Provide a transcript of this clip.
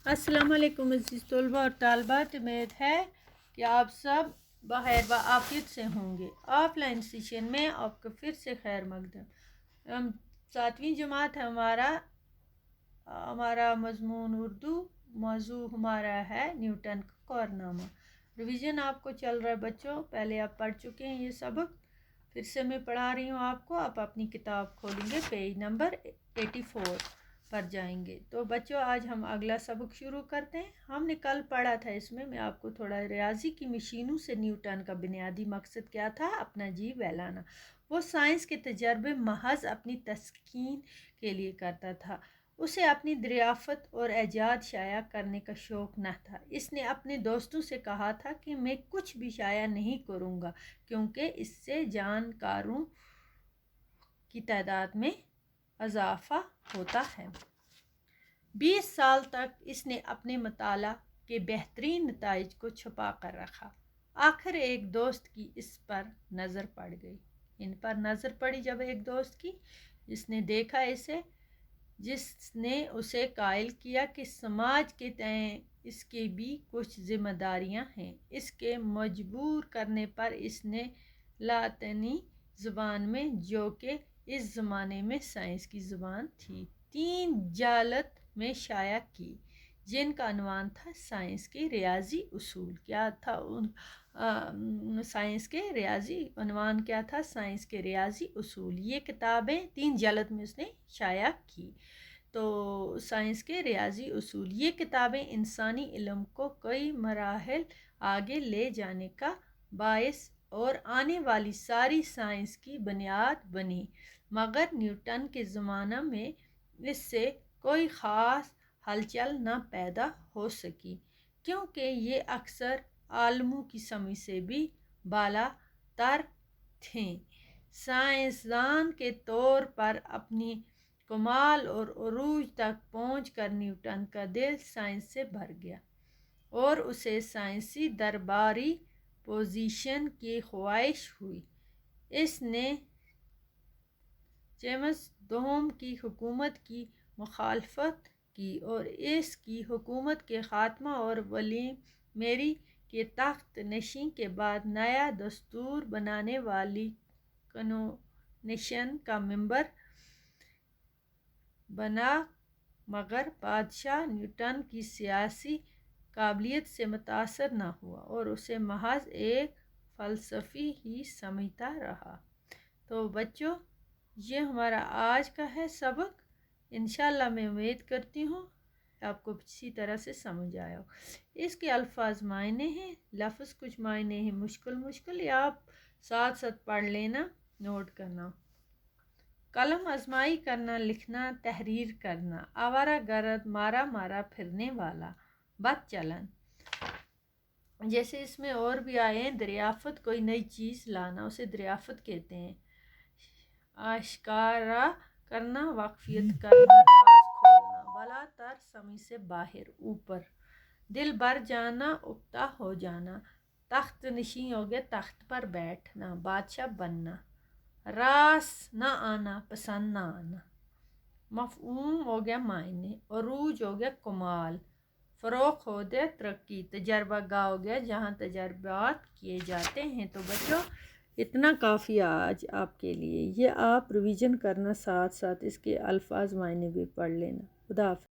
अस्सलाम वालेकुम अज़ीज़ तलबा और तालबात। उम्मीद है कि आप सब बखैर व आफियत से होंगे। ऑफलाइन सेशन में आपको फिर से खैर मकदम। हम 7वीं जमात है। हमारा मज़मून उर्दू, मौजू हमारा है न्यूटन का कारनामा। रिवीजन आपको चल रहा है बच्चों, पहले आप पढ़ चुके हैं ये सबक, फिर से मैं पढ़ा रही हूँ आपको। आप अपनी किताब खोलेंगे, पेज नंबर 84 पर जाएंगे। तो बच्चों आज हम अगला सबक शुरू करते हैं। हमने कल पढ़ा था, इसमें मैं आपको थोड़ा रियाजी की मशीनों से न्यूटन का बुनियादी मकसद क्या था, अपना जी बहलाना। वो साइंस के तजर्बे महज अपनी तस्कीन के लिए करता था। उसे अपनी दरियाफ़त और ऐजाद शाया करने का शौक़ न था। इसने अपने दोस्तों से कहा था कि मैं कुछ भी शाया नहीं करूँगा क्योंकि इससे जानकारों की तादाद में इजाफ़ा होता है। 20 साल तक इसने अपने मताला के बेहतरीन नताइज को छुपा कर रखा। आखिर एक दोस्त की इस पर नज़र पड़ गई। इन पर नज़र पड़ी जब एक दोस्त की, जिसने देखा इसे, जिसने उसे कायल किया कि समाज के तय इसके भी कुछ जिम्मेदारियां हैं। इसके मजबूर करने पर इसने लातिनी ज़ुबान में, जो कि इस ज़माने में साइंस की ज़ुबान थी, 3 जालत में शाया की, जिनका अनवान था साइंस के रियाजी उसूल। क्या था साइंस के रियाजी अनवान क्या था? साइंस के रियाजी उसूल। ये किताबें 3 जालत में उसने शाया की। तो साइंस के रियाजी उसूल, ये किताबें इंसानी इल्म को कई मराहल आगे ले जाने का बायस और आने वाली सारी साइंस की बुनियाद बनी। मगर न्यूटन के ज़माना में इससे कोई ख़ास हलचल न पैदा हो सकी, क्योंकि ये अक्सर आलमों की समझ से भी बाला तर थे। साइंसदान के तौर पर अपनी कमाल और उरूज तक पहुँच कर न्यूटन का दिल साइंस से भर गया और उसे साइंसी दरबारी पोजीशन की ख्वाहिश हुई। इसने जेम्स दोम की हुकूमत की मुखालफत की और इसकी हुकूमत के ख़ात्मा और विलियम मेरी के तख्त नशी के बाद नया दस्तूर बनाने वाली कन्वेंशन का मेंबर बना। मगर बादशाह न्यूटन की सियासी काबिलियत से मुतासर न हुआ और उसे महज एक फ़लसफ़ी ही समझता रहा। तो बच्चों, ये हमारा आज का है सबक। इंशाल्लाह मैं उम्मीद करती हूँ आपको अच्छी तरह से समझ आया हो। इसके अल्फाज मायने हैं, लफ्ज़ कुछ मायने हैं मुश्किल मुश्किल, या आप साथ साथ पढ़ लेना, नोट करना। कलम आजमाई करना, लिखना, तहरीर करना, आवारा गर्द, मारा मारा फिरने वाला, बद चलन। जैसे इसमें और भी आए हैं, दरियाफ़त, कोई नई चीज़ लाना, उसे दरियाफ़त कहते हैं। आश्कारा करना, वाकफियत करना, राज खोलना, बला तर समझ से बाहर, ऊपर। दिल भर जाना, उक्ता हो जाना। तख्त नशी हो गया, तख्त पर बैठना, बादशाह बनना। रास ना आना, पसंद ना आना। मफ़हूम हो गया मायने, अरूज हो गया कमाल, फ़रोग़ हो गया तरक्की, तजर्बा गाह हो गया जहाँ तजर्बात किए जाते हैं। तो बच्चों, इतना काफ़ी आज आपके लिए। ये आप रिवीजन करना, साथ साथ इसके अल्फाज मायने भी पढ़ लेना। खुदा हाफ़िज़।